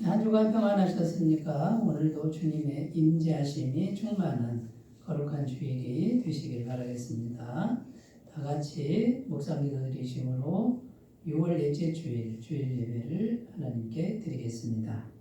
한 주간 평안하셨습니까? 오늘도 주님의 임재하심이 충만한 거룩한 주일이 되시길 바라겠습니다. 다 같이 묵상 기도 드리심으로 6월 넷째 주일 예배를 하나님께 드리겠습니다.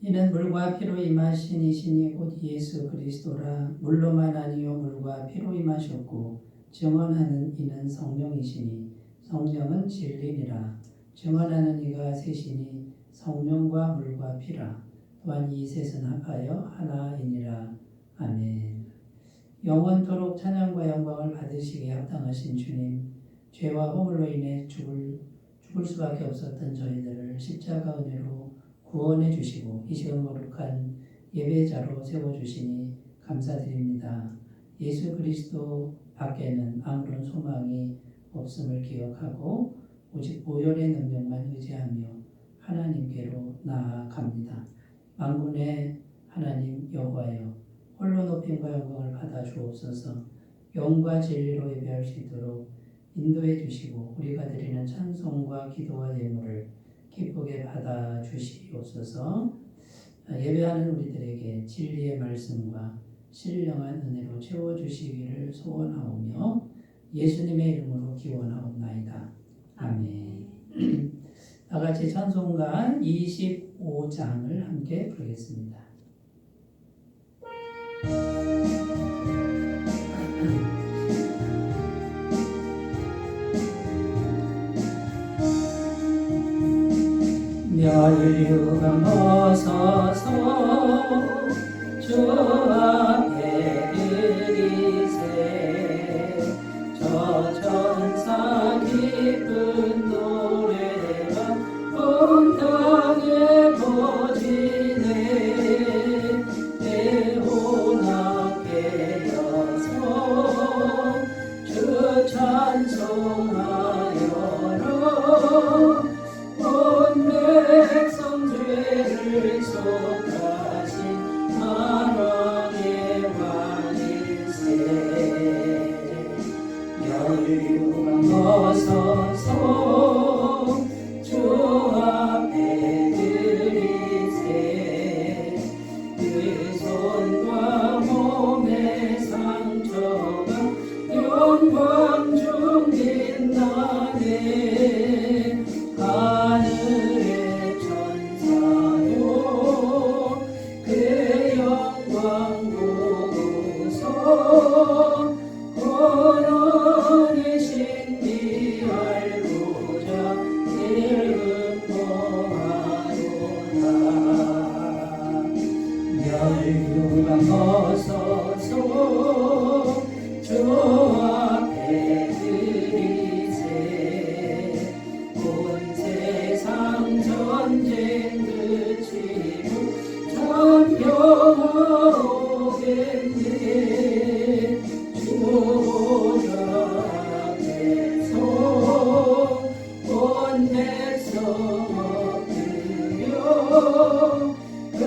이는 물과 피로 임하신 이시니 곧 예수 그리스도라. 물로만 아니요 물과 피로 임하셨고 증언하는 이는 성령이시니 성령은 진리니라. 증언하는 이가 셋이니 성령과 물과 피라. 또한 이 셋은 합하여 하나이니라. 아멘. 영원토록 찬양과 영광을 받으시기에 합당하신 주님, 죄와 허물로 인해 죽을 수밖에 없었던 저희들을 십자가 은혜로 구원해 주시고 이 시간 거룩한 예배자로 세워주시니 감사드립니다. 예수 그리스도 밖에는 아무런 소망이 없음을 기억하고 오직 보혈의 능력만 의지하며 하나님께로 나아갑니다. 만군의 하나님 여호와여, 홀로 높임과 영광을 받아 주옵소서. 영과 진리로 예배할 수 있도록 인도해 주시고 우리가 드리는 찬송과 기도와 예물을 기쁘게 받아 주시옵소서. 예배하는 우리들에게 진리의 말씀과 신령한 은혜로 채워주시기를 소원하오며 예수님의 이름으로 기원하옵나이다. 아멘. 다 같이 찬송가 25장을 함께 부르겠습니다. 멸류가 벗어서 주 앞에 드리세. 저 천사 기쁜 노래가 온 땅에 퍼지네. 애원하게 여서 주 찬송하여라. 온 백성 죄를 속하신 만왕의 왕일세. 멸류가 벗어서 주 앞에 드리세. 그 손과 몸의 상처가 영광 중 빛나네. 하늘의 천사도 그 영광 보고서 고난의 신비 알고자 일금모하도다. 멸류가 벗어서 주 앞에 드리세. 온 세상 전쟁 그치고 전평화 오겠네. 주 보좌 앞에서 온 백성 엎드려 그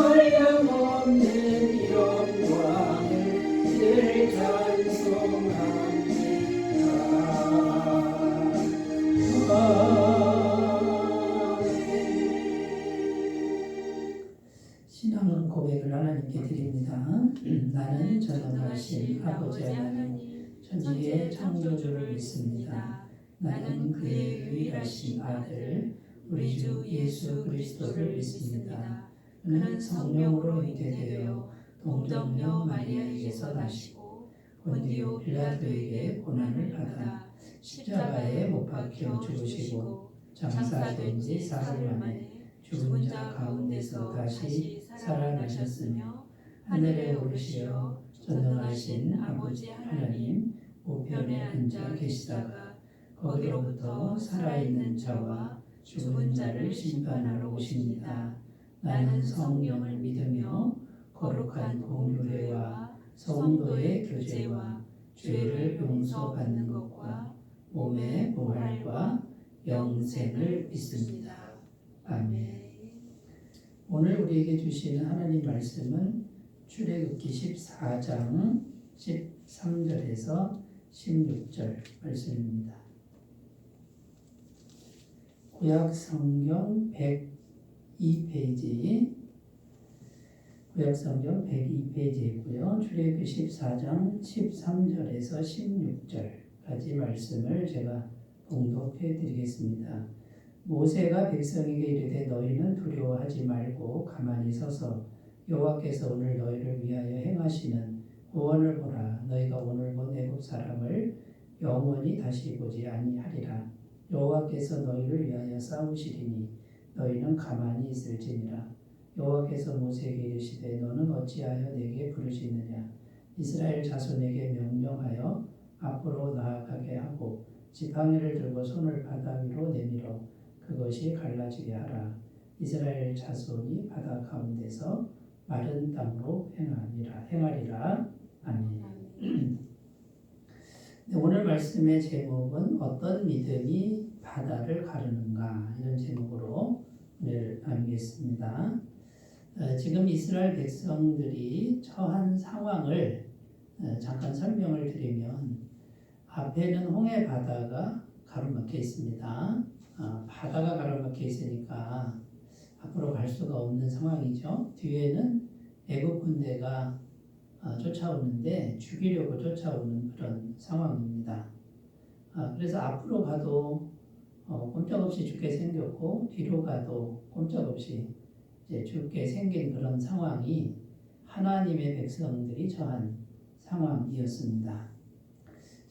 한량없는 영광을 늘 찬송합니다. 신앙 고백을 하나님께 드립니다. 나는 전능하신 아버지 하나님 천지의 창조주를 믿습니다. 나는 그의 유일하신 아들 우리 주 예수 그리스도를 믿습니다. 그는 성령으로 잉태되어 동정녀 마리아에게서 나시고 본디오 빌라도에게 고난을 받아 십자가에 못 박혀 죽으시고 장사된 지 사흘 만에 죽은 자 가운데서 다시 살아나셨으며 하늘에 오르시어 전능하신 아버지 하나님 우편에 앉아 계시다가 거기로부터 살아있는 자와 죽은 자를 심판하러 오십니다. 나는 성령을 믿으며 거룩한 공유회와 성도의 교제와 죄를 용서받는 것과 몸의 부활과 영생을 믿습니다. 아멘. 오늘 우리에게 주시는 하나님 말씀은 출애굽기 14장 13절에서 16절 말씀입니다. 구약 성경 102페이지, 구약 성경 102페이지이고요. 출애굽기 14장 13절에서 16절까지 말씀을 제가 봉독해 드리겠습니다. 모세가 백성에게 이르되 너희는 두려워하지 말고 가만히 서서 여호와께서 오늘 너희를 위하여 행하시는 구원을 보라. 너희가 오늘 본 애굽 사람을 영원히 다시 보지 아니하리라. 여호와께서 너희를 위하여 싸우시리니 너희는 가만히 있을지니라. 여호와께서 모세에게 이르시되 너는 어찌하여 내게 부르시느냐. 이스라엘 자손에게 명령하여 앞으로 나아가게 하고 지팡이를 들고 손을 바다 위로 내밀어 그것이 갈라지게 하라. 이스라엘 자손이 바다 가운데서 마른 땅으로 행하리라. 아멘. 오늘 말씀의 제목은 어떤 믿음이 바다를 가르는가, 이런 제목으로 오늘 나누겠습니다. 지금 이스라엘 백성들이 처한 상황을 잠깐 설명을 드리면, 앞에는 홍해 바다가 가로막혀 있습니다. 바다가 가로막혀 있으니까 앞으로 갈 수가 없는 상황이죠. 뒤에는 애굽 군대가 쫓아오는데 죽이려고 쫓아오는 그런 상황입니다. 그래서 앞으로 가도 꼼짝없이 죽게 생겼고, 뒤로 가도 꼼짝없이 이제 죽게 생긴 그런 상황이 하나님의 백성들이 처한 상황이었습니다.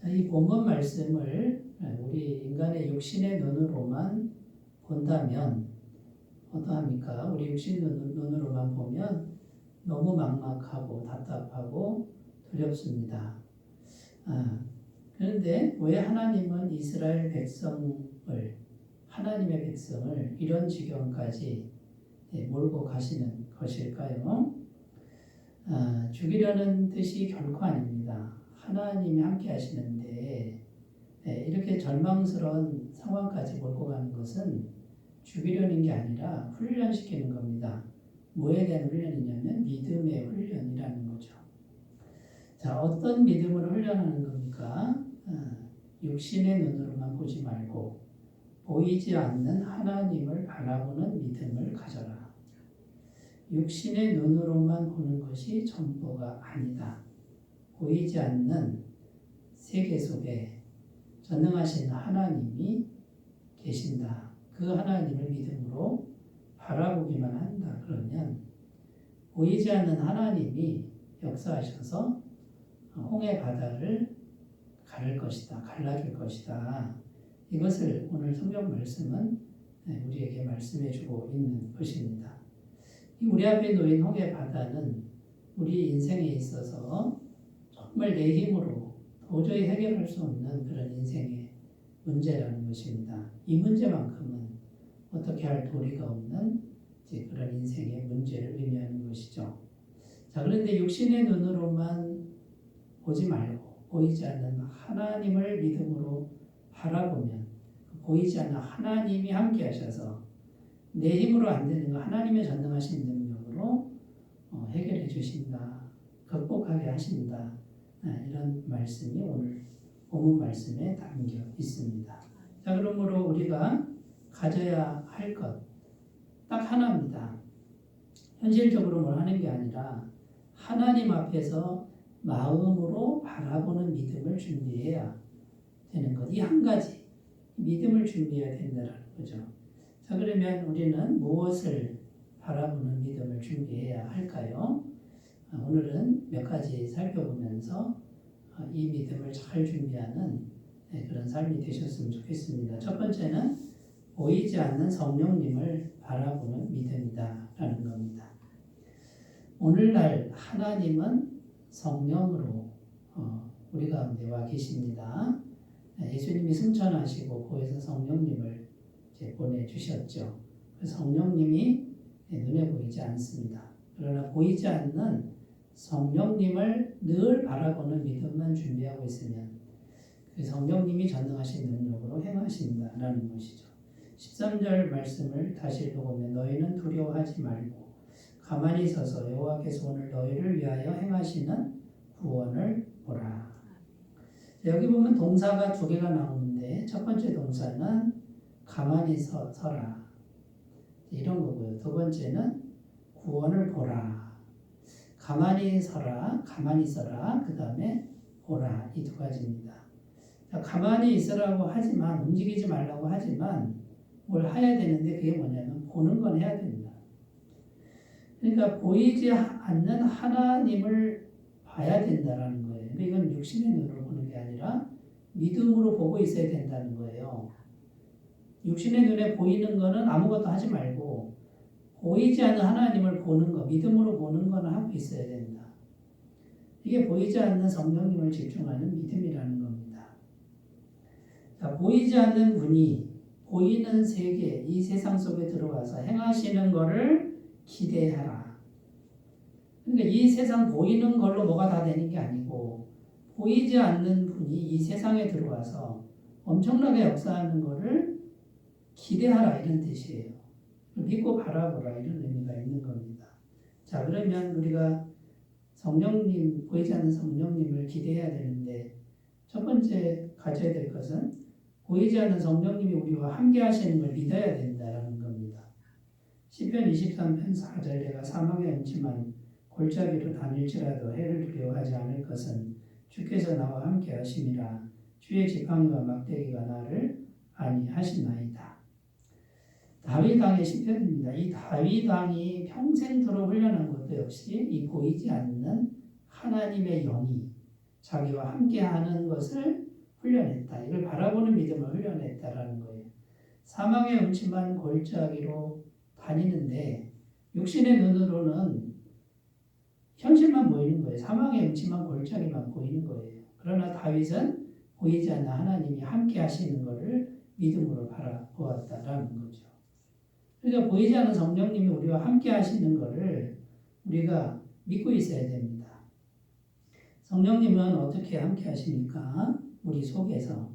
자, 이 본문 말씀을 우리 인간의 육신의 눈으로만 본다면 어떠합니까? 우리 육신 눈으로만 보면 너무 막막하고 답답하고 두렵습니다. 그런데 왜 하나님은 이스라엘 하나님의 백성을 이런 지경까지 몰고 가시는 것일까요? 죽이려는 뜻이 결코 아닙니다. 하나님이 함께 하시는데 이렇게 절망스러운 상황까지 몰고 가는 것은 죽이려는 게 아니라 훈련시키는 겁니다. 뭐에 대한 훈련이냐면 믿음의 훈련이라는 거죠. 자, 어떤 믿음을 훈련하는 겁니까? 육신의 눈으로만 보지 말고 보이지 않는 하나님을 바라보는 믿음을 가져라. 육신의 눈으로만 보는 것이 전부가 아니다. 보이지 않는 세계 속에 전능하신 하나님이 계신다. 그 하나님을 믿음으로 바라보기만 한다. 그러면 보이지 않는 하나님이 역사하셔서 홍해 바다를 갈라줄 것이다. 이것을 오늘 성경 말씀은 우리에게 말씀해 주고 있는 것입니다. 우리 앞에 놓인 홍해 바다는 우리 인생에 있어서 정말 내 힘으로 도저히 해결할 수 없는 그런 인생의 문제라는 것입니다. 이 문제만큼은 어떻게 할 도리가 없는 그런 인생의 문제를 의미하는 것이죠. 자, 그런데 육신의 눈으로만 보지 말고 보이지 않는 하나님을 믿음으로 바라보면 보이지 않는 하나님이 함께 하셔서 내 힘으로 안 되는 거 하나님의 전능하신 능력으로 해결해 주신다. 극복하게 하신다. 이런 말씀이 오늘 본문 말씀에 담겨 있습니다. 자, 그러므로 우리가 가져야 할 것 딱 하나입니다. 현실적으로 뭘 하는 게 아니라 하나님 앞에서 마음으로 바라보는 믿음을 준비해야 되는 것. 이 한 가지 믿음을 준비해야 된다는 거죠. 자, 그러면 우리는 무엇을 바라보는 믿음을 준비해야 할까요? 오늘은 몇 가지 살펴보면서 이 믿음을 잘 준비하는 그런 삶이 되셨으면 좋겠습니다. 첫 번째는 보이지 않는 성령님을 바라보는 믿음이다 라는 겁니다. 오늘날 하나님은 성령으로 우리 가운데 와 계십니다. 예수님이 승천하시고 고에서 성령님을 보내주셨죠. 그 성령님이 눈에 보이지 않습니다. 그러나 보이지 않는 성령님을 늘 바라보는 믿음만 준비하고 있으면 그 성령님이 전능하신 능력으로 행하신다라는 것이죠. 13절 말씀을 다시 읽어보면 너희는 두려워하지 말고 가만히 서서 여호와께서 오늘 너희를 위하여 행하시는 구원을 보라. 여기 보면 동사가 두 개가 나오는데 첫 번째 동사는 가만히 서라 이런 거고요. 두 번째는 구원을 보라. 가만히 서라, 가만히 있어라, 그 다음에 보라 이 두 가지입니다. 가만히 있으라고 하지만 움직이지 말라고 하지만 뭘 해야 되는데 그게 뭐냐면 보는 건 해야 된다. 그러니까 보이지 않는 하나님을 봐야 된다는 거예요. 그러니까 이건 육신의 눈으로 보는 게 아니라 믿음으로 보고 있어야 된다는 거예요. 육신의 눈에 보이는 거는 아무것도 하지 말고 보이지 않는 하나님을 보는 거, 믿음으로 보는 거는 하고 있어야 된다. 이게 보이지 않는 성령님을 집중하는 믿음이라는 겁니다. 자, 보이지 않는 분이 보이는 세계, 이 세상 속에 들어와서 행하시는 거를 기대하라. 그러니까 이 세상 보이는 걸로 뭐가 다 되는 게 아니고 보이지 않는 분이 이 세상에 들어와서 엄청나게 역사하는 거를 기대하라 이런 뜻이에요. 믿고 바라보라 이런 의미가 있는 겁니다. 자, 그러면 우리가 성령님, 보이지 않는 성령님을 기대해야 되는데 첫 번째 가져야 될 것은 보이지 않는 성령님이 우리와 함께 하시는 걸 믿어야 된다는 겁니다. 시편 23편 4절 내가 사망의 음침한 골짜기로 다닐지라도 해를 두려워하지 않을 것은 주께서 나와 함께 하심이라 주의 지팡이와 막대기가 나를 안위하시나이다. 다윗 왕의 시편입니다. 이 다윗 왕이 평생토록 훈련한 것도 역시 이 보이지 않는 하나님의 영이 자기와 함께하는 것을 훈련했다. 이걸 바라보는 믿음을 훈련했다라는 거예요. 사망의 음침한 골짜기로 다니는데 육신의 눈으로는 현실만 보이는 거예요. 사망의 음침한 골짜기만 보이는 거예요. 그러나 다윗은 보이지 않는 하나님이 함께 하시는 것을 믿음으로 바라보았다라는 거죠. 그러니까 보이지 않는 성령님이 우리와 함께 하시는 것을 우리가 믿고 있어야 됩니다. 성령님은 어떻게 함께 하십니까? 우리 속에서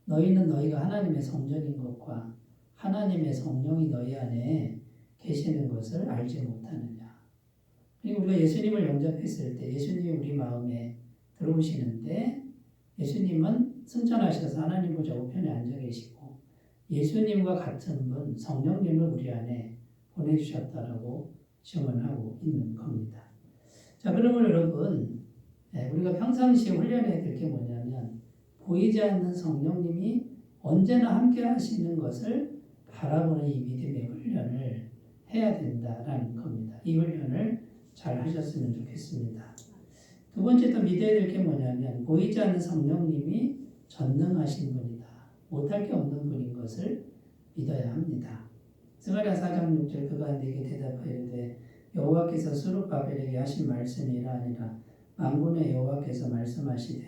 너희는 너희가 하나님의 성전인 것과 하나님의 성령이 너희 안에 계시는 것을 알지 못하느냐. 그리고 우리가 예수님을 영접했을 때 예수님이 우리 마음에 들어오시는데 예수님은 승천하셔서 하나님 보좌 우편에 앉아 계시고 예수님과 같은 분 성령님을 우리 안에 보내주셨다라고 증언하고 있는 겁니다. 자, 그러면 여러분 우리가 평상시에 훈련해야 될 게 뭐냐면 보이지 않는 성령님이 언제나 함께 하시는 것을 바라보는 이 믿음의 훈련을 해야 된다라는 겁니다. 이 훈련을 잘 하셨으면 좋겠습니다. 두 번째 또 믿어야 될 게 뭐냐면 보이지 않는 성령님이 전능하신 분이다. 못할 게 없는 분인 것을 믿어야 합니다. 스가랴 4장 6절 그가 내게 대답하여되 여호와께서 스룹바벨에게 하신 말씀이라 아니라 만군의 여호와께서 말씀하시되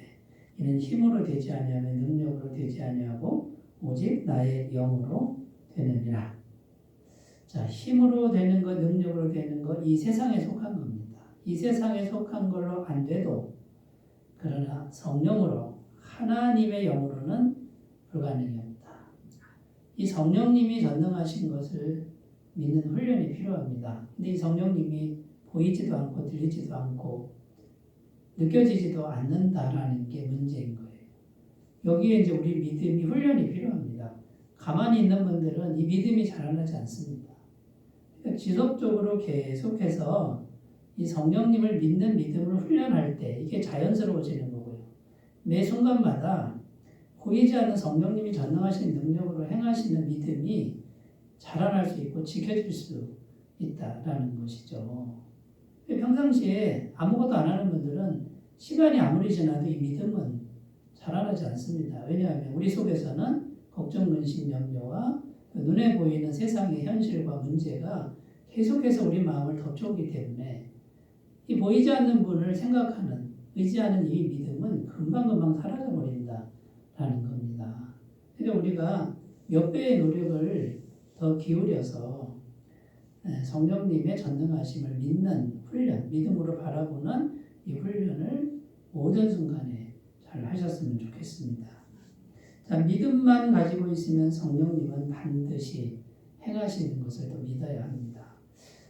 이는 힘으로 되지 아니하며 능력으로 되지 아니하고 오직 나의 영으로 되느니라. 자, 힘으로 되는 것, 능력으로 되는 것, 이 세상에 속한 겁니다. 이 세상에 속한 걸로 안 돼도 그러나 성령으로 하나님의 영으로는 불가능이 없다. 이 성령님이 전능하신 것을 믿는 훈련이 필요합니다. 근데 이 성령님이 보이지도 않고 들리지도 않고 느껴지지도 않는다라는 게 문제인 거예요. 여기에 이제 우리 믿음이 훈련이 필요합니다. 가만히 있는 분들은 이 믿음이 자라나지 않습니다. 그러니까 지속적으로 계속해서 이 성령님을 믿는 믿음을 훈련할 때 이게 자연스러워지는 거고요. 매 순간마다 보이지 않는 성령님이 전능하신 능력으로 행하시는 믿음이 자라날 수 있고 지켜질 수 있다라는 것이죠. 평상시에 아무것도 안 하는 분들은 시간이 아무리 지나도 이 믿음은 자라나지 않습니다. 왜냐하면 우리 속에서는 걱정, 근심, 염려와 눈에 보이는 세상의 현실과 문제가 계속해서 우리 마음을 덮쳐오기 때문에 이 보이지 않는 분을 생각하는, 의지하는 이 믿음은 금방금방 사라져버린다라는 겁니다. 그러니까 우리가 몇 배의 노력을 더 기울여서 성령님의 전능하심을 믿는 훈련, 믿음으로 바라보는 이 훈련을 모든 순간에 잘 하셨으면 좋겠습니다. 자, 믿음만 가지고 있으면 성령님은 반드시 행하시는 것을 또 믿어야 합니다.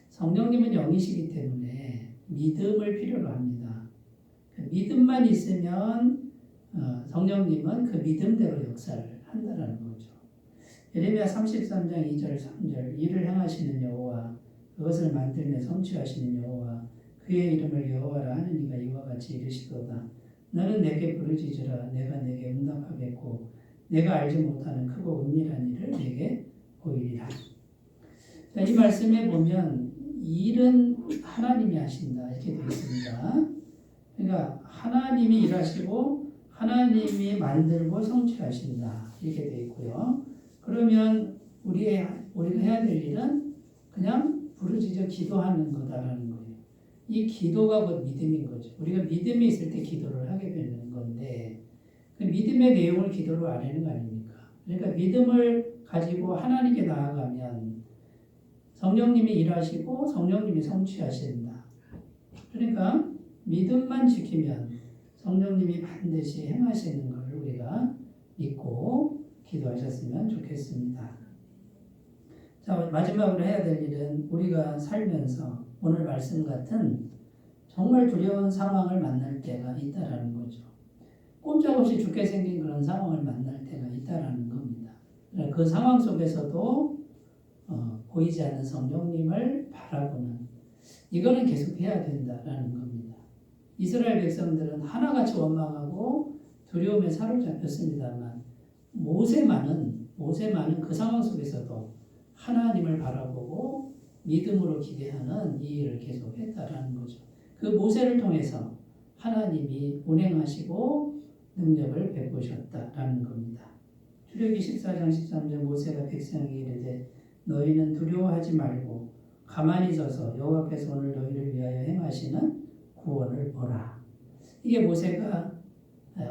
성령님은 영이시기 때문에 믿음을 필요로 합니다. 그 믿음만 있으면 성령님은 그 믿음대로 역사를 한다는 거죠. 예레미야 33장 2절 3절 이를 행하시는 여호와 그것을 만들며 성취하시는 여호와 그의 이름을 여호와라 하는 이가 이와 같이 이르시도다. 너는 내게 부르짖으라 내가 내게 응답하겠고 내가 알지 못하는 크고 은밀한 일을 내게 보이리라. 자, 이 말씀에 보면 일은 하나님이 하신다 이렇게 되어 있습니다. 그러니까 하나님이 일하시고 하나님이 만들고 성취하신다 이렇게 되어 있고요. 그러면 우리가 해야 될 일은 그냥 부르짖어 기도하는 거다라는 거예요. 이 기도가 곧 믿음인 거죠. 우리가 믿음이 있을 때 기도를 하게 되는 건데 그 믿음의 내용을 기도로 아뢰는 거 아닙니까? 그러니까 믿음을 가지고 하나님께 나아가면 성령님이 일하시고 성령님이 성취하신다. 그러니까 믿음만 지키면 성령님이 반드시 행하시는 것을 우리가 믿고 기도하셨으면 좋겠습니다. 자, 마지막으로 해야 될 일은 우리가 살면서 오늘 말씀 같은 정말 두려운 상황을 만날 때가 있다라는 거죠. 꼼짝없이 죽게 생긴 그런 상황을 만날 때가 있다라는 겁니다. 그 상황 속에서도 보이지 않는 성령님을 바라보는 이거는 계속 해야 된다라는 겁니다. 이스라엘 백성들은 하나같이 원망하고 두려움에 사로잡혔습니다만 모세만은 그 상황 속에서도 하나님을 바라보고 믿음으로 기대하는 이 일을 계속했다라는 거죠. 그 모세를 통해서 하나님이 운행하시고 능력을 베푸셨다라는 겁니다. 출애굽기 14장 13절 모세가 백성에게 이르되 너희는 두려워하지 말고 가만히 서서 여호와께서 오늘 너희를 위하여 행하시는 구원을 보라. 이게 모세가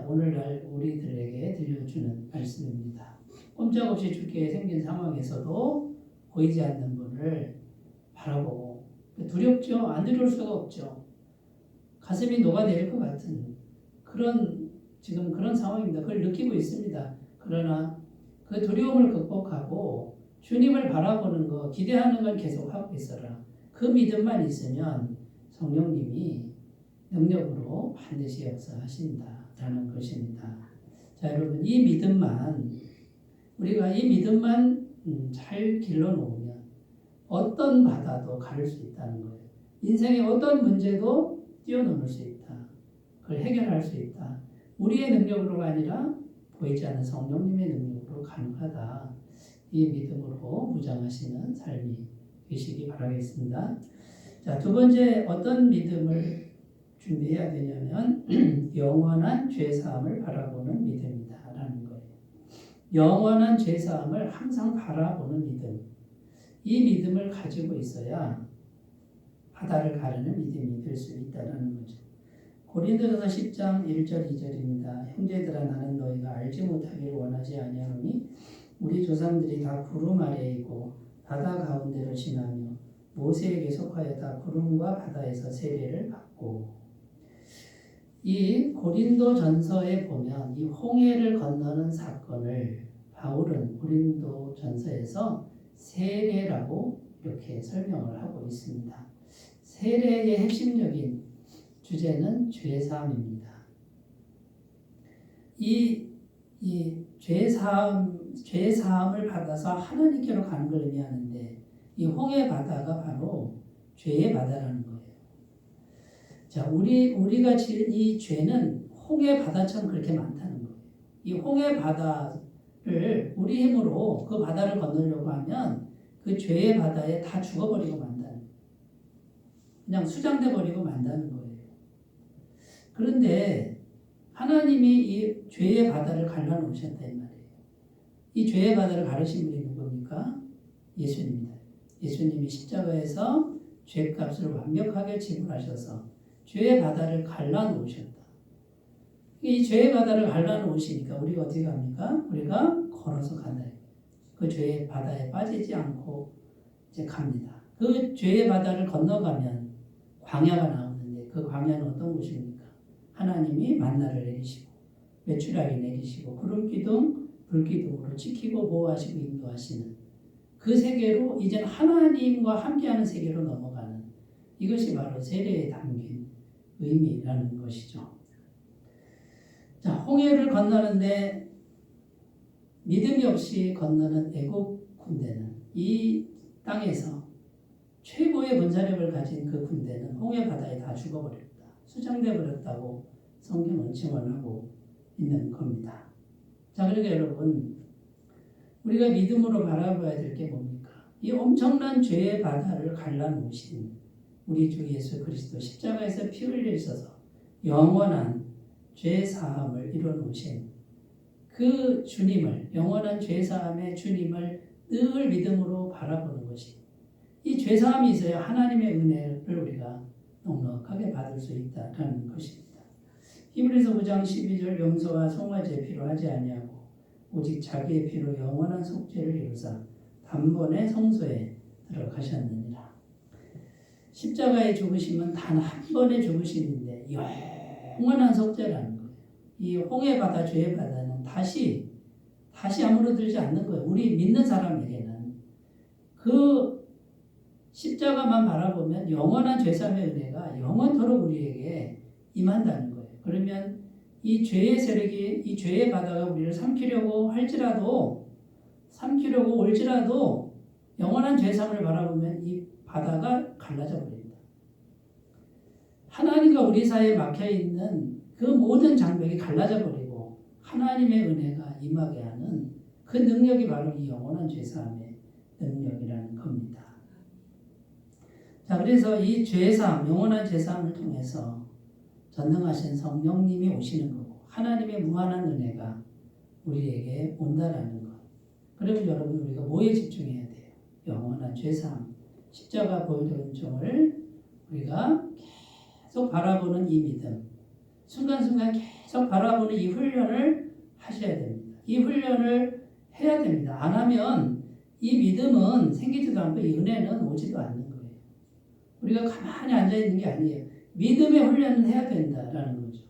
오늘날 우리들에게 들려주는 말씀입니다. 꼼짝없이 죽게 생긴 상황에서도 보이지 않는 분을 바라보고 두렵죠. 안 두려울 수가 없죠. 가슴이 녹아내릴 것 같은 지금 그런 상황입니다. 그걸 느끼고 있습니다. 그러나 그 두려움을 극복하고 주님을 바라보는 거, 기대하는 건 계속하고 있어라. 그 믿음만 있으면 성령님이 능력으로 반드시 역사하신다라는 것입니다. 자, 여러분 우리가 이 믿음만 잘 길러놓으면 어떤 바다도 가를 수 있다는 거예요. 인생의 어떤 문제도 뛰어넘을 수 있다. 그걸 해결할 수 있다. 우리의 능력으로가 아니라 보이지 않는 성령님의 능력으로 가능하다. 이 믿음으로 무장하시는 삶이 되시기 바라겠습니다. 자, 두 번째 어떤 믿음을 준비해야 되냐면 영원한 죄사함을 바라보는 믿음이다라는 거예요. 영원한 죄사함을 항상 바라보는 믿음. 이 믿음을 가지고 있어야 바다를 가르는 믿음이 될 수 있다는 거죠. 고린도전서 10장 1절 2절입니다. 형제들아 나는 너희가 알지 못하기를 원하지 아니하노니 우리 조상들이 다 구름 아래에 있고 바다 가운데로 지나며 모세에게 속하여 다 구름과 바다에서 세례를 받고 이 고린도전서에 보면 이 홍해를 건너는 사건을 바울은 고린도전서에서 세례라고 이렇게 설명을 하고 있습니다. 세례의 핵심적인 주제는 죄사함입니다. 이 죄사함을 받아서 하나님께로 가는 걸 의미하는데 이 홍해 바다가 바로 죄의 바다라는 거예요. 자, 우리가 지은 이 죄는 홍해 바다처럼 그렇게 많다는 거예요. 이 홍해 바다를 우리 힘으로 그 바다를 건너려고 하면 그 죄의 바다에 다 죽어버리고 만다는 거예요. 그냥 수장돼 버리고 만다는 거예요. 그런데 하나님이 이 죄의 바다를 갈라놓으셨다 이 말이에요. 이 죄의 바다를 가르신 분이 누굽니까? 예수님입니다. 예수님이 십자가에서 죄값을 완벽하게 지불하셔서 죄의 바다를 갈라놓으셨다. 이 죄의 바다를 갈라놓으시니까 우리가 어떻게 합니까? 우리가 걸어서 간다. 그 죄의 바다에 빠지지 않고 이제 갑니다. 그 그 죄의 바다를 건너가면 광야가 나오는데 그 광야는 어떤 곳입니까? 하나님이 만나를 내리시고 메추라기 내리시고 구름 기둥 불 기둥으로 지키고 보호하시고 인도하시는 그 세계로 이제는 하나님과 함께하는 세계로 넘어가는 이것이 바로 세례에 담긴 의미라는 것이죠. 자, 홍해를 건너는데 믿음이 없이 건너는 애국 군대는 이 땅에서 최고의 군사력을 가진 그 군대는 홍해 바다에 다 죽어버렸다. 수장돼 버렸다고 성경은 증언하고 있는 겁니다. 자, 그러니까 여러분 우리가 믿음으로 바라봐야 될 게 뭡니까? 이 엄청난 죄의 바다를 갈라놓으신 우리 주 예수 그리스도 십자가에서 피 흘리셔서 영원한 죄 사함을 이뤄놓으신 그 주님을 영원한 죄 사함의 주님을 늘 믿음으로 바라보는 것이 이 죄 사함이 있어야 하나님의 은혜를 우리가 넉넉하게 받을 수 있다는 것입니다. 히브리서 9장 12절 염소와 송아지의 피로 하지 아니하고 오직 자기의 피로 영원한 속죄를 이루사 단번에 성소에 들어가셨느니라. 십자가의 죽으심은 단 한 번의 죽으심인데 영원한 속죄라는 거예요. 이 홍해 바다, 죄의 바다는 다시 아무로들지 않는 거예요. 우리 믿는 사람에게는 그 십자가만 바라보면 영원한 죄사함의 은혜가 영원토록 우리에게 임한다는 거예요. 그러면 이 죄의 세력이 이 죄의 바다가 우리를 삼키려고 올지라도 영원한 죄사함을 바라보면 이 바다가 갈라져 버립니다. 하나님과 우리 사이에 막혀있는 그 모든 장벽이 갈라져 버리고 하나님의 은혜가 임하게 하는 그 능력이 바로 이 영원한 죄사함의 능력이라는 겁니다. 자, 그래서 이 죄사함, 영원한 죄사함을 통해서 전능하신 성령님이 오시는 거고 하나님의 무한한 은혜가 우리에게 온다라는 것. 그러면 여러분 우리가 뭐에 집중해야 돼요? 영원한 죄사함, 십자가 보혈정을 우리가 계속 바라보는 이 믿음, 순간순간 계속 바라보는 이 훈련을 하셔야 됩니다. 이 훈련을 해야 됩니다. 안 하면 이 믿음은 생기지도 않고 이 은혜는 오지도 않는 거예요. 우리가 가만히 앉아있는 게 아니에요. 믿음의 훈련은 해야 된다라는 거죠.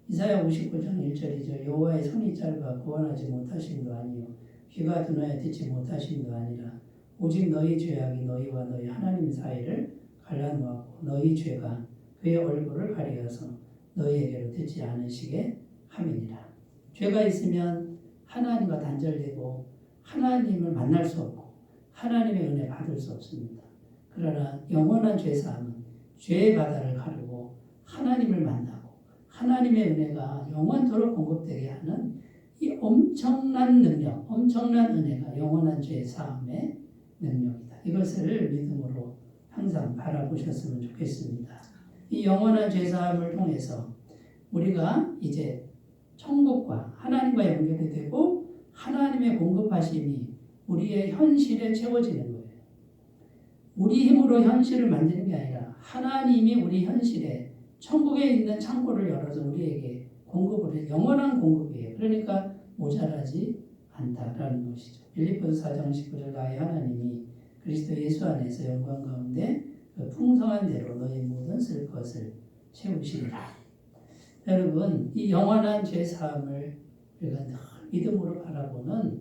이사야 59장 1절 2절 여호와의 손이 짧아 구원하지 못하심도 아니요 귀가 둔하여 듣지 못하심도 아니라 오직 너희 죄악이 너희와 너희 하나님 사이를 갈라놓았고 너희 죄가 그의 얼굴을 가리어서 너희에게로 듣지 않으시게 함이니라. 죄가 있으면 하나님과 단절되고 하나님을 만날 수 없고 하나님의 은혜 받을 수 없습니다. 그러나 영원한 죄사함은 죄의 바다를 가르고 하나님을 만나고 하나님의 은혜가 영원토록 공급되게 하는 이 엄청난 능력, 엄청난 은혜가 영원한 죄사함의 능력이다. 이것을 믿음으로 항상 바라보셨으면 좋겠습니다. 이 영원한 죄사함을 통해서 우리가 이제 천국과 하나님과 연결이 되고 하나님의 공급하심이 우리의 현실에 채워지는 거예요. 우리 힘으로 현실을 만드는 게 아니라 하나님이 우리 현실에 천국에 있는 창고를 열어서 우리에게 공급을 해요. 영원한 공급이에요. 그러니까 모자라지 않다라는 것이죠. 빌립보서 4장 19절 나의 하나님이 그리스도 예수 안에서 영광 가운데 그 풍성한 대로 너희 모든 쓸 것을 채우시리라. 여러분 이 영원한 죄사함을 우리가 늘 믿음으로 바라보는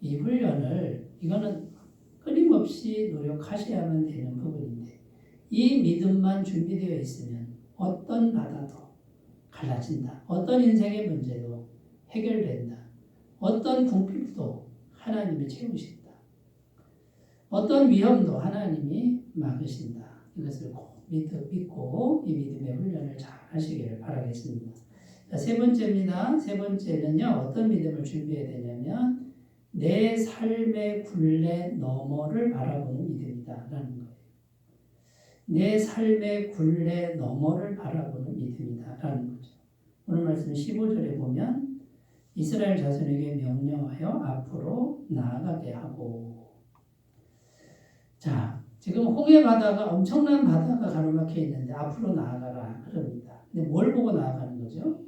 이 훈련을 이거는 끊임없이 노력하셔야만 되는 부분인데 이 믿음만 준비되어 있으면 어떤 바다도 갈라진다. 어떤 인생의 문제도 해결된다. 어떤 궁핍도 하나님이 채우신다. 어떤 위험도 하나님이 막으신다. 이것을 꼭 믿고 이 믿음의 훈련을 잘 하시기를 바라겠습니다. 자, 세 번째입니다. 세 번째는요. 어떤 믿음을 준비해야 되냐면 내 삶의 굴레 너머를 바라보는 믿음이다라는 거예요. 내 삶의 굴레 너머를 바라보는 믿음이다라는 거죠. 오늘 말씀 15절에 보면 이스라엘 자손에게 명령하여 앞으로 나아가게 하고 자 지금 홍해 바다가 엄청난 바다가 가로막혀 있는데 앞으로 나아가라 그럽니다. 근데 뭘 보고 나아가는 거죠?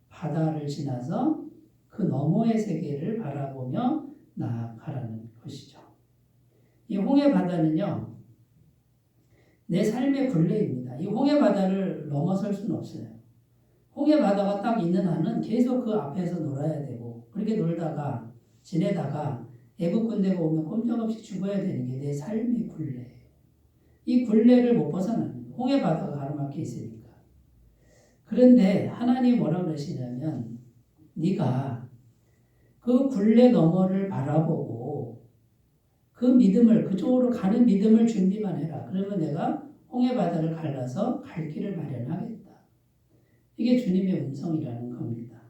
바다를 지나서 그 너머의 세계를 바라보며 나아가라는 것이죠. 이 홍해 바다는요. 내 삶의 굴레입니다. 이 홍해 바다를 넘어설 수는 없어요. 홍해 바다가 딱 있는 한은 계속 그 앞에서 놀아야 되고 그렇게 놀다가 지내다가 애국 군대가 오면 꼼짝없이 죽어야 되는 게 내 삶의 굴레예요. 이 굴레를 못 벗어납니다. 홍해 바다가 가로막혀 있으니까. 그런데 하나님이 뭐라 그러시냐면 네가 그 굴레 너머를 바라보고 그 믿음을 그쪽으로 가는 믿음을 준비만 해라. 그러면 내가 홍해 바다를 갈라서 갈 길을 마련하겠다. 이게 주님의 음성이라는 겁니다.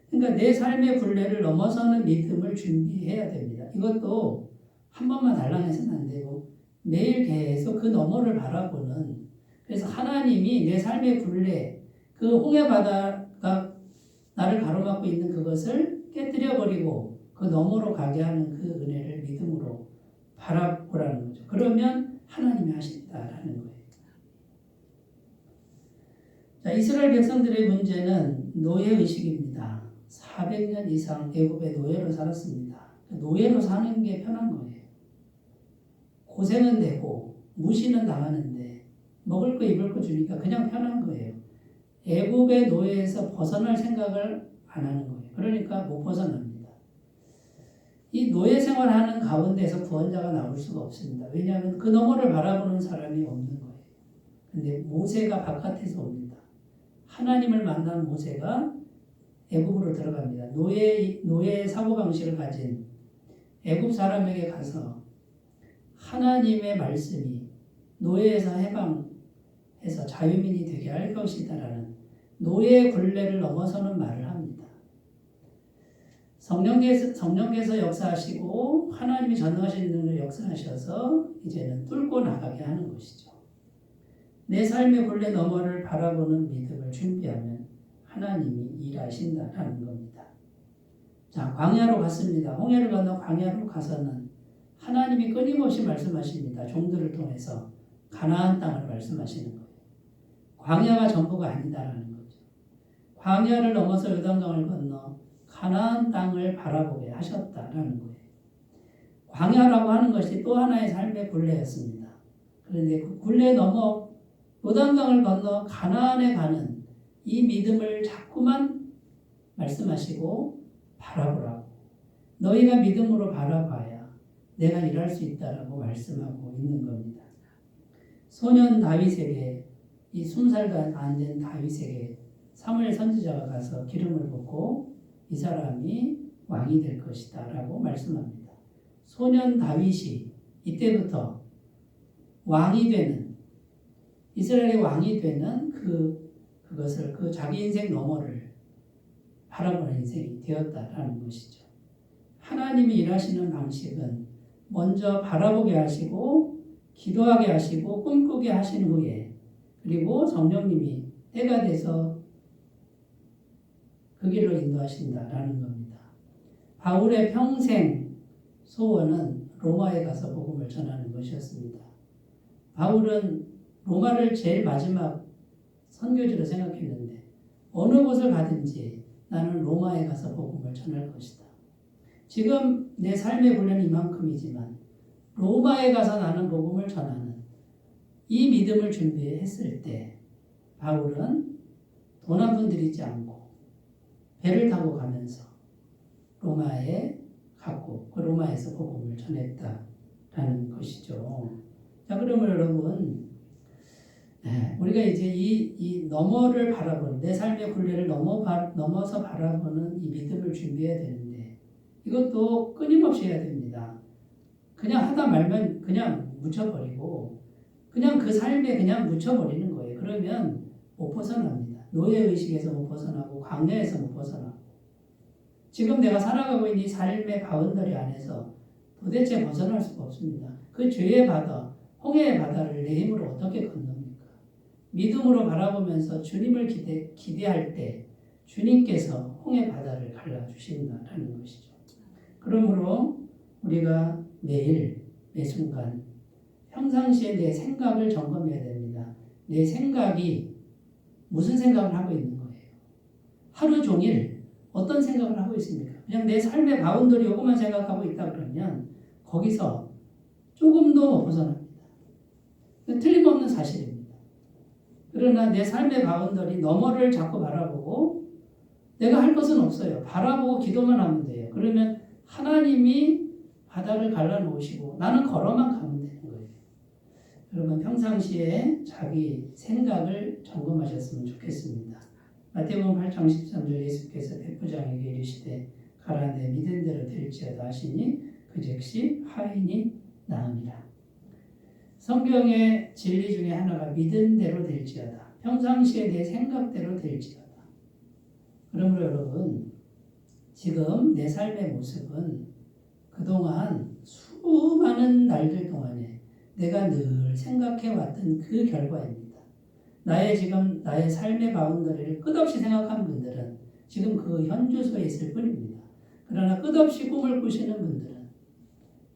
그러니까 내 삶의 굴레를 넘어서는 믿음을 준비해야 됩니다. 이것도 한 번만 달랑해서는 안 되고 매일 계속 그 너머를 바라보는, 그래서 하나님이 내 삶의 굴레, 그 홍해 바다가 나를 가로막고 있는 그것을 깨뜨려버리고 그 너머로 가게 하는 그 은혜를 믿음으로 바라보라는 거죠. 그러면 하나님이 하신다라는 거예요. 자, 이스라엘 백성들의 문제는 노예의식입니다. 400년 이상 애굽의 노예로 살았습니다. 노예로 사는 게 편한 거예요. 고생은 되고 무시는 당하는데 먹을 거 입을 거 주니까 그냥 편한 거예요. 애굽의 노예에서 벗어날 생각을 안 하는 거예요. 그러니까 못 벗어납니다. 이 노예 생활하는 가운데서 구원자가 나올 수가 없습니다. 왜냐하면 그 너머를 바라보는 사람이 없는 거예요. 근데 모세가 바깥에서 옵니다. 하나님을 만난 모세가 애굽으로 들어갑니다. 노예의 사고방식을 가진 애굽 사람에게 가서 하나님의 말씀이 노예에서 해방해서 자유민이 되게 할 것이다라는 노예의 굴레를 넘어서는 말을 합니다. 성령께서 역사하시고 하나님이 전능하신 능력을 역사하셔서 이제는 뚫고 나가게 하는 것이죠. 내 삶의 굴레 너머를 바라보는 믿음을 준비하면 하나님이 일하신다는 겁니다. 자, 광야로 갔습니다. 홍해를 건너 광야로 가서는 하나님이 끊임없이 말씀하십니다. 종들을 통해서 가나안 땅을 말씀하시는 거예요. 광야가 전부가 아니다라는 거죠. 광야를 넘어서 요단강을 건너 가나안 땅을 바라보게 하셨다라는 거예요. 광야라고 하는 것이 또 하나의 삶의 굴레였습니다. 그런데 그 굴레 넘어 요단강을 건너 가나안에 가는 이 믿음을 자꾸만 말씀하시고 바라보라고. 너희가 믿음으로 바라봐야 내가 일할 수 있다라고 말씀하고 있는 겁니다. 소년 다윗에게, 이 20살도 안 된 다윗에게 사무엘 선지자가 가서 기름을 붓고 이 사람이 왕이 될 것이다 라고 말씀합니다. 소년 다윗이 이때부터 왕이 되는, 이스라엘의 왕이 되는 그것을, 그 자기 인생 너머를 바라보는 인생이 되었다라는 것이죠. 하나님이 일하시는 방식은 먼저 바라보게 하시고 기도하게 하시고 꿈꾸게 하신 후에, 그리고 성령님이 때가 돼서 그 길로 인도하신다라는 겁니다. 바울의 평생 소원은 로마에 가서 복음을 전하는 것이었습니다. 바울은 로마를 제일 마지막 선교지로 생각했는데 어느 곳을 가든지 나는 로마에 가서 복음을 전할 것이다. 지금 내 삶의 굴레는 이만큼이지만 로마에 가서 나는 복음을 전하는 이 믿음을 준비했을 때 바울은 돈 한 푼 들이지 않고 배를 타고 가면서 로마에 갔고 그 로마에서 복음을 전했다라는 것이죠. 자, 그러면 여러분, 우리가 이제 이 너머를 바라보는, 내 삶의 굴레를 넘어서 바라보는 이 믿음을 준비해야 되는데 이것도 끊임없이 해야 됩니다. 그냥 하다 말면 그냥 묻혀버리고 그냥 그 삶에 그냥 묻혀버리는 거예요. 그러면 못 벗어납니다. 노예의식에서 못 벗어나고 광야에서 못 벗어나고 지금 내가 살아가고 있는 이 삶의 바운더리 안에서 도대체 벗어날 수가 없습니다. 그 죄의 바다, 홍해의 바다를 내 힘으로 어떻게 건넙니까? 믿음으로 바라보면서 주님을 기대할 때 주님께서 홍해 바다를 갈라주신다는 것이죠. 그러므로 우리가 매일, 매 순간 평상시에 내 생각을 점검해야 됩니다. 내 생각이 무슨 생각을 하고 있는 거예요? 하루 종일 어떤 생각을 하고 있습니까? 그냥 내 삶의 바운더리 요것만 생각하고 있다 그러면 거기서 조금도 못 벗어납니다. 틀림없는 사실입니다. 그러나 내 삶의 바운더리 너머를 자꾸 바라보고 내가 할 것은 없어요. 바라보고 기도만 하면 돼요. 그러면 하나님이 바다를 갈라놓으시고 나는 걸어만 가면 되는 거예요. 여러분 평상시에 자기 생각을 점검하셨으면 좋겠습니다. 마태복음 8장 13절 예수께서 백부장에게 이르시되 가라 내 믿은 대로 될지어다 하시니 그 즉시 하인이 나으니라. 성경의 진리 중에 하나가 믿은 대로 될지어다. 평상시에 내 생각대로 될지어다. 그러므로 여러분 지금 내 삶의 모습은 그동안 수많은 날들 동안에 내가 늘 생각해왔던 그 결과입니다. 나의 삶의 바운더리를 끝없이 생각한 분들은 지금 그 현주소에 있을 뿐입니다. 그러나 끝없이 꿈을 꾸시는 분들은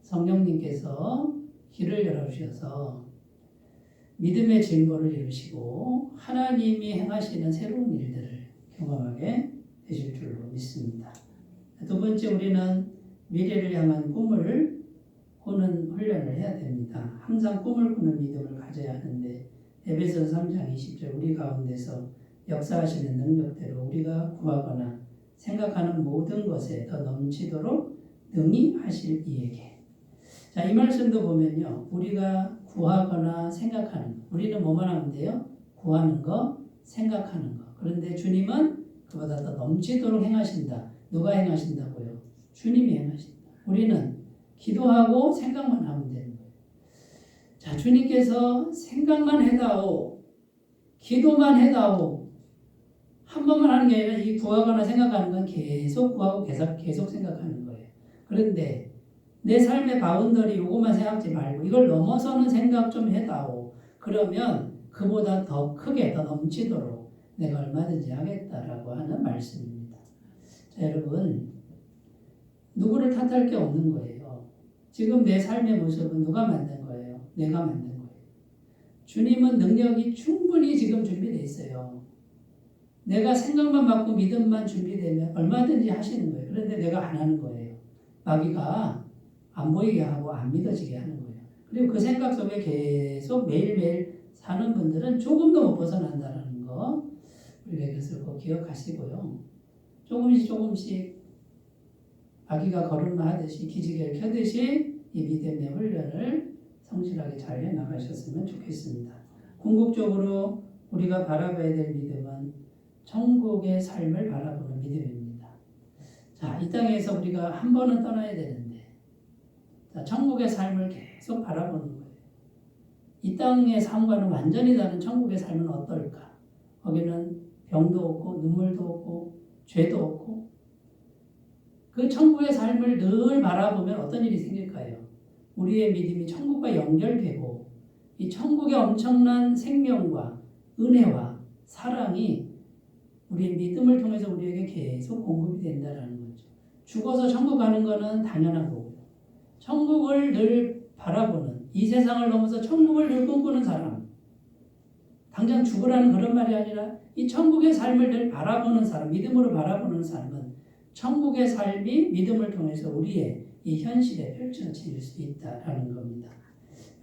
성령님께서 길을 열어주셔서 믿음의 진보를 이루시고 하나님이 행하시는 새로운 일들을 경험하게 되실 줄로 믿습니다. 두 번째, 우리는 미래를 향한 꿈을 꾸는 훈련을 해야 됩니다. 항상 꿈을 꾸는 믿음을 가져야 하는데 에베소서 3장 20절 우리 가운데서 역사하시는 능력대로 우리가 구하거나 생각하는 모든 것에 더 넘치도록 능히 하실 이에게. 자, 이 말씀도 보면요. 우리가 구하거나 생각하는 것. 우리는 뭐만 하면 돼요? 구하는 거, 생각하는 거. 그런데 주님은 그보다 더 넘치도록 행하신다. 누가 행하신다고요? 주님이 행하신다. 우리는 기도하고 생각만 하면 되는 거예요. 자, 주님께서 생각만 해다오, 기도만 해다오. 한 번만 하는 게 아니라 이 구하거나 생각하는 건 계속 구하고 계속 생각하는 거예요. 그런데 내 삶의 바운더리 요것만 생각하지 말고 이걸 넘어서는 생각 좀 해다오. 그러면 그보다 더 크게 더 넘치도록 내가 얼마든지 하겠다라고 하는 말씀입니다. 자, 여러분 누구를 탓할 게 없는 거예요. 지금 내 삶의 모습은 누가 만든 거예요? 내가 만든 거예요. 주님은 능력이 충분히 지금 준비되어 있어요. 내가 생각만 받고 믿음만 준비되면 얼마든지 하시는 거예요. 그런데 내가 안 하는 거예요. 마귀가 안 보이게 하고 안 믿어지게 하는 거예요. 그리고 그 생각 속에 계속 매일매일 사는 분들은 조금도 못 벗어난다는 거 우리가 이것을 꼭 기억하시고요. 조금씩 마귀가 걸음마하듯이 기지개를 켜듯이 이 믿음의 훈련을 성실하게 잘 해나가셨으면 좋겠습니다. 궁극적으로 우리가 바라봐야 될 믿음은 천국의 삶을 바라보는 믿음입니다. 자, 이 땅에서 우리가 한 번은 떠나야 되는데 자, 천국의 삶을 계속 바라보는 거예요. 이 땅의 삶과는 완전히 다른 천국의 삶은 어떨까? 거기는 병도 없고 눈물도 없고 죄도 없고 그 천국의 삶을 늘 바라보면 어떤 일이 생길까요? 우리의 믿음이 천국과 연결되고 이 천국의 엄청난 생명과 은혜와 사랑이 우리의 믿음을 통해서 우리에게 계속 공급이 된다는 거죠. 죽어서 천국 가는 거는 당연한 거고요. 천국을 늘 바라보는 이 세상을 넘어서 천국을 늘 꿈꾸는 사람 당장 죽으라는 그런 말이 아니라 이 천국의 삶을 늘 바라보는 사람 믿음으로 바라보는 사람은 천국의 삶이 믿음을 통해서 우리의 이 현실에 펼쳐질 수 있다라는 겁니다.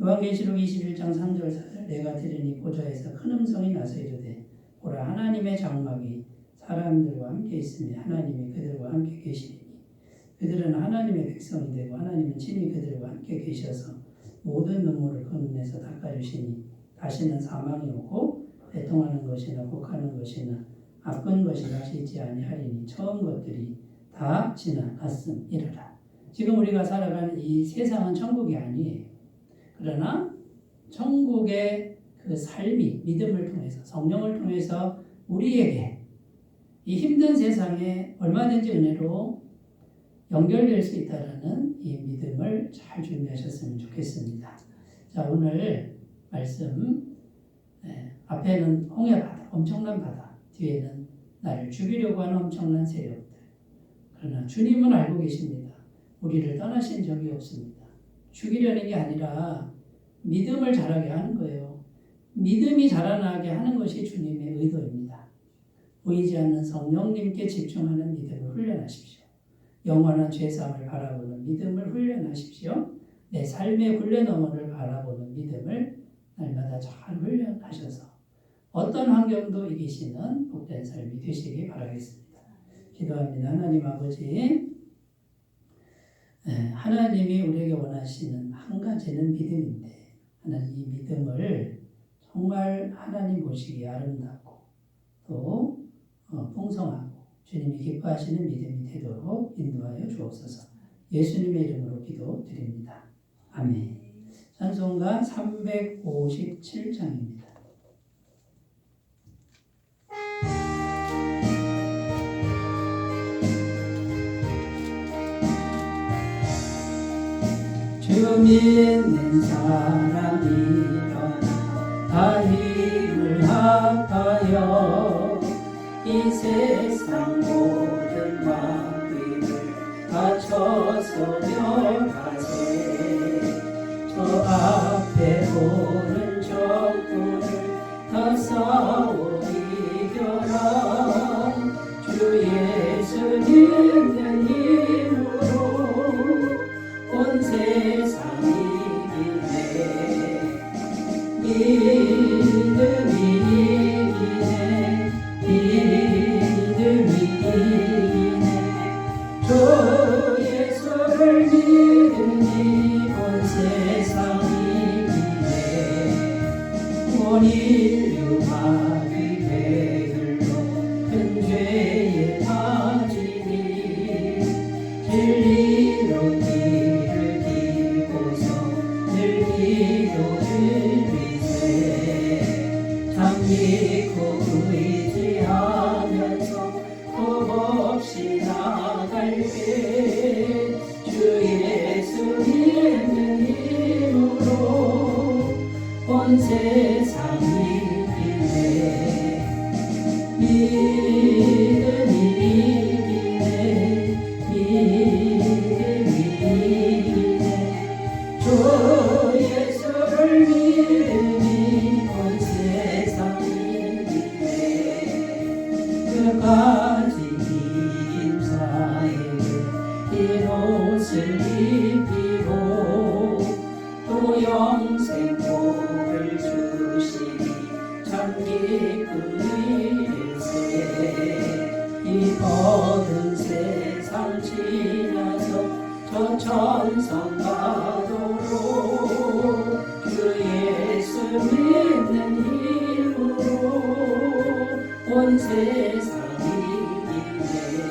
요한계시록 21장 3절 4절 내가 들으니 보좌에서 큰 음성이 나서 이르되 보라 하나님의 장막이 사람들과 함께 있으니 하나님이 그들과 함께 계시리니 그들은 하나님의 백성이 되고 하나님은 친히 그들과 함께 계셔서 모든 눈물을 그 눈에서 닦아주시니 다시는 사망이 오고 애통하는 것이나 곡하는 것이나 아픈 것이 다시 있지 아니하리니 처음 것들이 다 지나갔음이러라. 지금 우리가 살아가는 이 세상은 천국이 아니에요. 그러나 천국의 그 삶이 믿음을 통해서 성령을 통해서 우리에게 이 힘든 세상에 얼마든지 은혜로 연결될 수 있다는 이 믿음을 잘 준비하셨으면 좋겠습니다. 자, 오늘 말씀 앞에는 홍해바다, 엄청난 바다, 뒤에는 나를 죽이려고 하는 엄청난 세력들. 그러나 주님은 알고 계십니다. 우리를 떠나신 적이 없습니다. 죽이려는 게 아니라 믿음을 자라게 하는 거예요. 믿음이 자라나게 하는 것이 주님의 의도입니다. 보이지 않는 성령님께 집중하는 믿음을 훈련하십시오. 영원한 죄사함을 바라보는 믿음을 훈련하십시오. 내 삶의 굴레너머를 바라보는 믿음을 날마다 잘 훈련하셔서 어떤 환경도 이기시는 복된 삶이 되시기 바라겠습니다. 기도합니다. 하나님 아버지, 하나님이 우리에게 원하시는 한 가지는 믿음인데 하나님 이 믿음을 정말 하나님 보시기에 아름답고 또 풍성하고 주님이 기뻐하시는 믿음이 되도록 인도하여 주옵소서. 예수님의 이름으로 기도드립니다. 아멘. 찬송가 357장입니다. 주 믿는 사람이여 다 힘을 합하여 이 세상 모든 마귀를 갖춰서며 가세. 저 앞에 오는 적군을 다 싸워 이겨라. 주 예수 믿는 힘으로 온 세상이 이기네. 믿음이 이기네. 믿음이 이기네. 주 예수를 믿으니 온 세상이 이기네. 온 인류 마귀 배들로 큰 죄에 빠지니 진리로 길을 기고서 늘 기도를 비세. 참 믿고 의지하면서 겁없이 나갈게. 주 예수 믿는 힘으로 온 세상이 이기네. 믿음이 이기네. 믿음이 이기네. 주 예수를 믿으니 온 세상이 이기네. 끝까지 임사에게 이 옷을 입히고 또 영생 복을 주시니 참 기쁜 일일세. 이 어두운 세상 지나서 저 천성 가도록 주 예수 믿는 힘으로 온 세상이 이기네.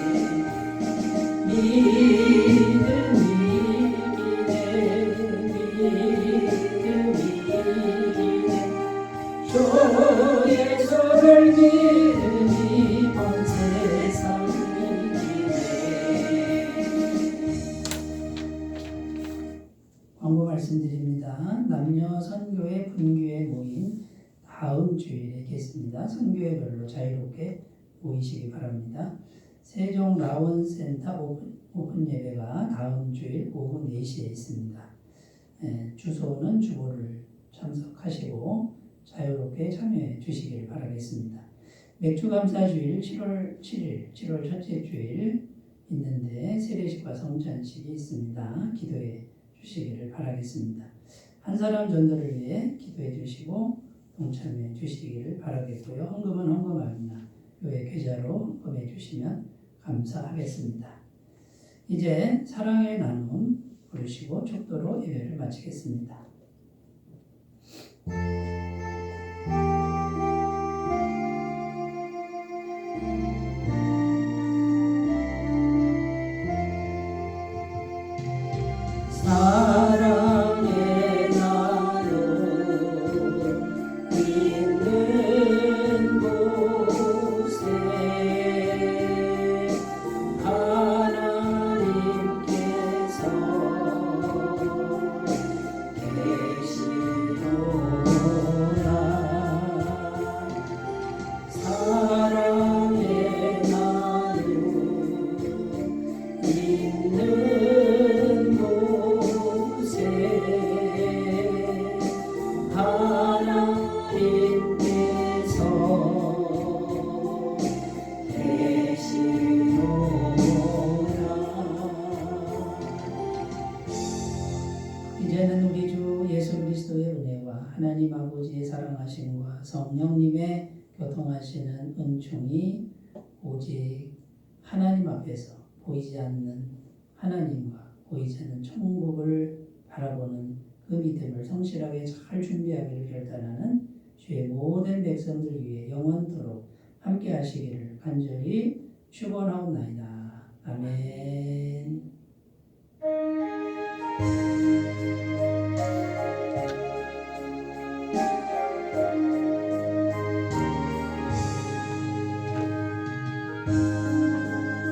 믿음이 이기네. 주 예수를 믿으니 온 세상이 이기네. 광고 말씀드립니다. 남녀 선교회 분교회 모임 다음 주일에 있겠습니다. 선교회별로 자유롭게 모이시기 바랍니다. 세종 라원센터 오픈 예배가 다음 주일 오후 4시에 있습니다. 주소는 주보를 참석하시고 자유롭게 참여해 주시길 바라겠습니다. 맥주감사주일 7월 7일, 7월 첫째 주일 있는데 세례식과 성찬식이 있습니다. 기도해 주시기를 바라겠습니다. 한 사람 전도를 위해 기도해 주시고 동참해 주시기를 바라겠고요. 헌금은 헌금합니다. 교회 계좌로 헌금해 주시면 감사하겠습니다. 이제 사랑의 나눔 부르시고 축도로 예배를 마치겠습니다. 사랑의 나눔 있는 곳에 하나님께서 계시도다. 사랑의 전능하시는 은총이 오직 하나님 앞에서 보이지 않는 하나님과 보이지 않는 천국을 바라보는 그 믿음을 성실하게 잘 준비하기를 결단하는 주의 모든 백성들 위해 영원토록 함께 하시기를 간절히 축원하옵나이다. 아멘.